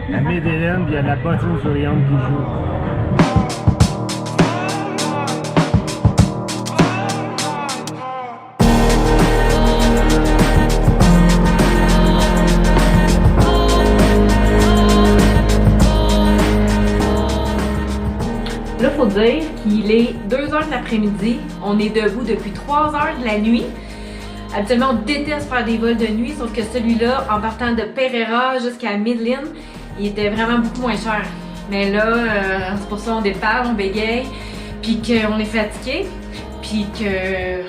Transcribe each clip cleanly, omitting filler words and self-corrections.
À Medellin, il y a la bottine souriante qui joue. Là, il faut dire qu'il est 2h de l'après-midi. On est debout depuis 3h de la nuit. Habituellement, on déteste faire des vols de nuit, sauf que celui-là, en partant de Pereira jusqu'à Midland, il était vraiment beaucoup moins cher. Mais là, c'est pour ça qu'on déparle, on bégaye, puis qu'on est fatigué, puis que...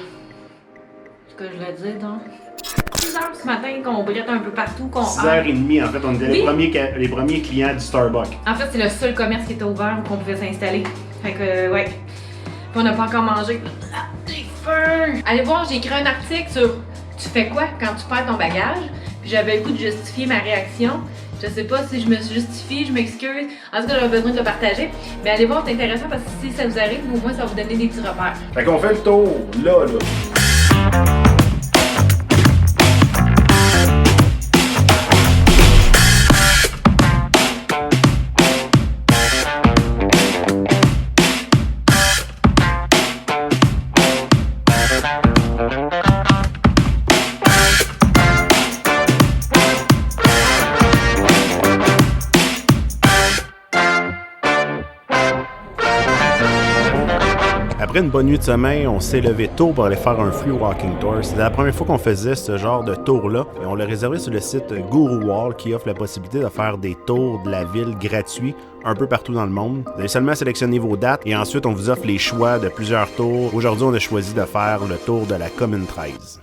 Ce que je voulais dire, donc... 6 heures ce matin qu'on brette un peu partout, qu'on... 6h30, en fait, on était les premiers clients du Starbucks. En fait, c'est le seul commerce qui était ouvert où on pouvait s'installer. Fait que, ouais. Puis on n'a pas encore mangé. Ah, j'ai faim! Allez voir, j'ai écrit un article sur tu fais quoi quand tu perds ton bagage. Puis j'avais le goût de justifier ma réaction. Je sais pas si je me justifie, je m'excuse. En tout cas, j'avais besoin de le partager. Mais allez voir, c'est intéressant parce que si ça vous arrive, au moins ça va vous donner des petits repères. Fait qu'on fait le tour, là. Après une bonne nuit de sommeil, on s'est levé tôt pour aller faire un free walking tour. C'était la première fois qu'on faisait ce genre de tour-là. Et on l'a réservé sur le site Guru Wall qui offre la possibilité de faire des tours de la ville gratuits un peu partout dans le monde. Vous allez seulement sélectionner vos dates et ensuite on vous offre les choix de plusieurs tours. Aujourd'hui, on a choisi de faire le tour de la Commune 13.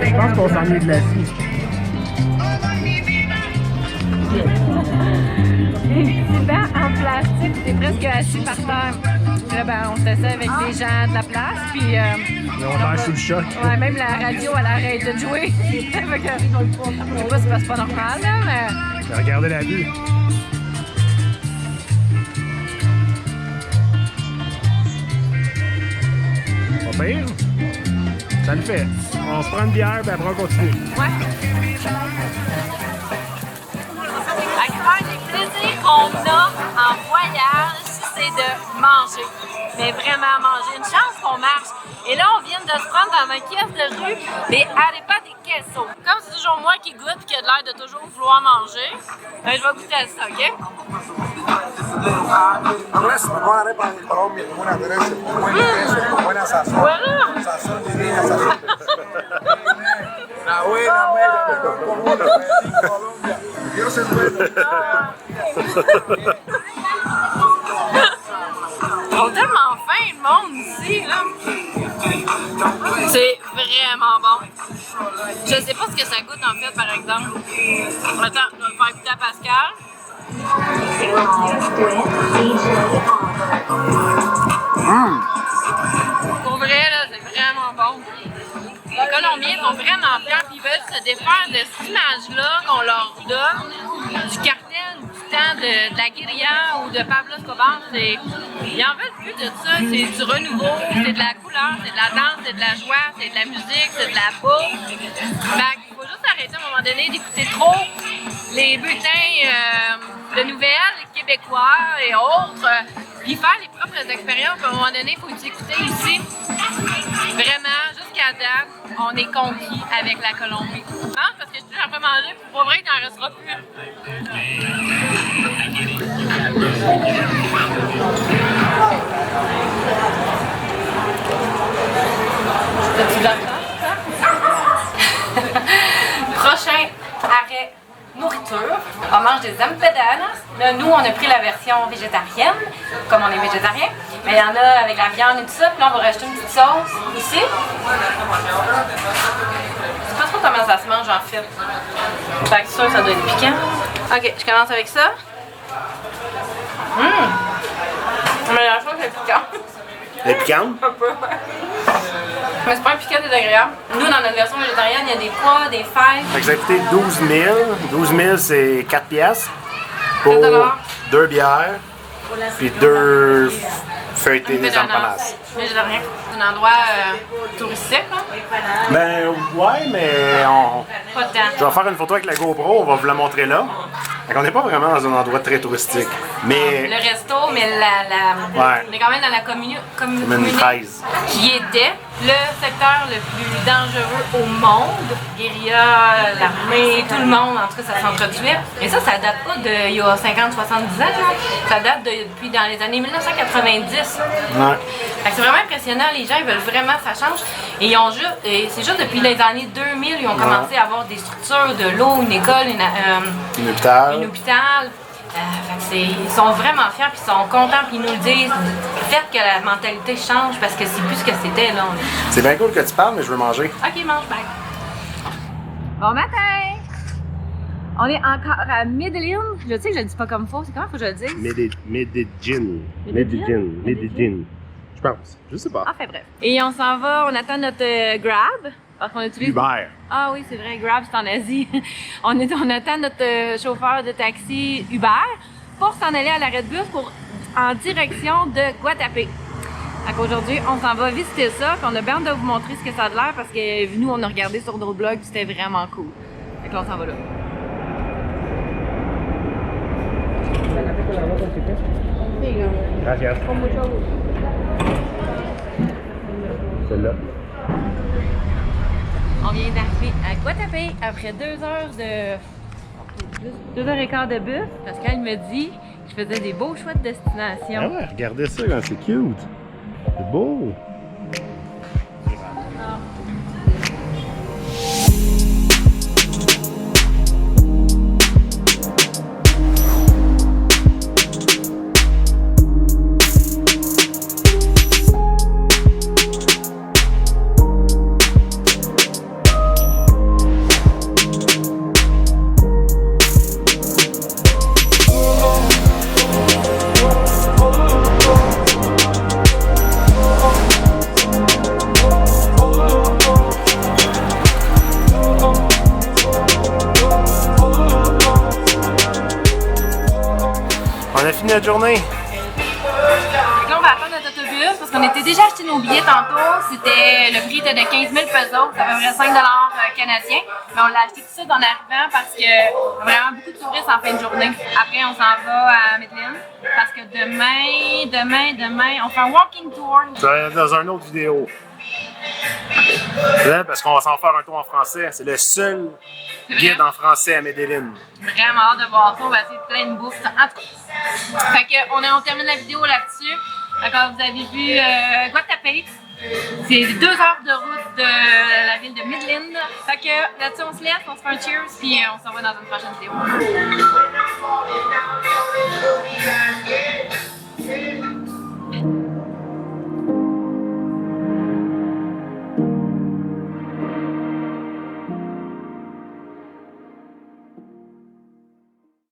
Je pense qu'on s'ennuie de la vie. Des bancs en plastique, t'es presque assis par terre. Puis là, ben, on s'assit avec des gens de la place, puis... Et on marche sous le choc. Ouais, même la radio, elle arrête de jouer. Fait que, je sais pas si c'est pas normal, là, mais... Regardez la vue. Pas pire. Ça le fait. On se prend une bière, puis après on continue. Ouais. Un des plaisirs qu'on a en voyage, c'est de manger. Mais vraiment manger. Une chance qu'on marche. Et là, on vient de se prendre dans un kiosque de rue des arepas de queso. Comme c'est toujours moi qui goûte et qui a l'air de toujours vouloir manger, ben, je vais goûter à ça, OK? Es mejor arepa de Colombia, con buena aderezo, con buen queso, con buena sazón. Voilà. Sazón divina, sazón. La buena media, mejor común, en Colombia. Quiero ser bueno. Ils ont tellement faim, le monde ici, là. C'est vraiment bon. Je sais pas ce que ça goûte, en fait, par exemple. Attends, je vais le faire goûter à Pascal. Pour vrai, là, c'est vraiment bon. Les Colombiens sont vraiment fiers, puis ils veulent se défaire de cette image-là qu'on leur donne du cartel, du temps de la guérilla ou de Pablo Escobar. Ils en veulent plus de ça, c'est du renouveau, c'est de la couleur, c'est de la danse, c'est de la joie, c'est de la musique, c'est de la bouffe. Fait qu'il faut juste arrêter à un moment donné d'écouter trop les bulletins de nouvelles québécois et autres, puis faire les propres expériences. À un moment donné, il faut écouter ici. Vraiment, jusqu'à date, on est conquis avec la Colombie. Non, parce que je suis un peu mangé, puis pour vrai, il n'en restera plus. T'as-tu d'accord, ça? Prochain arrêt nourriture. On mange des empanadas. Là, nous, on a pris la version végétarienne, comme on est végétarien. Mais il y en a avec la viande et tout ça. Puis là, on va rajouter une petite sauce ici. Je sais pas trop comment ça se mange, en fait. Fait que ça doit être piquant. Ok, je commence avec ça. Mais la chose, c'est piquant. Elle est piquante? Un peu, ouais. Mais c'est pas un piquant désagréable. Nous, dans notre version végétarienne, il y a des pois, des fèves. Fait que ça a coûté 12 000. 12 000, c'est 4 piastres. Pour 2 bières, puis 2 feuilletés des empanadas. Végétarien. C'est un endroit touristique, là. Ben ouais, mais Pas de temps. je vais faire une photo avec la GoPro, on va vous la montrer là. Fait qu'on n'est pas vraiment dans un endroit très touristique. Mais Le resto, mais Ouais. on est quand même dans la commune comme une 13. qui était le secteur le plus dangereux au monde. Guérilla, l'armée, tout le monde, en tout cas, ça s'entretuait. Et ça date pas d'il y a 50-70 ans, là. Ça date depuis dans les années 1990. Ouais. Fait que c'est vraiment impressionnant, les gens ils veulent vraiment que ça change. Et c'est juste depuis les années 2000 ils ont commencé à avoir des structures de l'eau, une école, Un hôpital. un hôpital. Fait que ils sont vraiment fiers, puis ils sont contents, puis ils nous le disent. Faites que la mentalité change parce que c'est plus ce que c'était là. C'est bien cool que tu parles, mais je veux manger. Ok, mange bien. Bon matin! On est encore à Medellin. Je sais que je le dis pas comme faux. C'est comment faut que je le dise? Medellin. Medellin? Medellin. Je pense. Je sais pas. Enfin bref. Et on s'en va, on attend notre Grab. Parce qu'on utilise. Uber. Ah oui, c'est vrai, Grab, c'est en Asie. on attend notre chauffeur de taxi Uber pour s'en aller à l'arrêt de bus en direction de Guatapé. Donc aujourd'hui, on s'en va visiter ça. Puis on a bien hâte de vous montrer ce que ça a de l'air parce que nous, on a regardé sur d'autres blogs, c'était vraiment cool. Fait que là, on s'en va là. Gracias. Celle-là. On vient d'arriver à Guatapé après 2 heures de... 2 heures et quart de bus. Parce qu'elle me dit que je faisais des beaux choix de destination. Ah ouais, regardez ça, c'est cute. C'est beau. On a fini notre journée. Donc là, on va attendre notre autobus parce qu'on était déjà acheté nos billets tantôt. Le prix était de 15 000 pesos, ça fait 5 $ canadiens. Mais on l'a acheté tout de suite en arrivant parce qu'il y a vraiment beaucoup de touristes en fin de journée. Après, on s'en va à Medellin parce que demain, on fait un walking tour. Dans une autre vidéo. Là, parce qu'on va s'en faire un tour en français. C'est le seul guide en français à Medellin. Vraiment hâte de voir ça, on va essayer de plein de bouffe. En tout cas, fait que on termine la vidéo là-dessus. D'accord, vous avez vu Guatapé. C'est 2 heures de route de la ville de Medellin. Fait que là-dessus, on se laisse, on se fait un cheers, puis on se revoit dans une prochaine vidéo.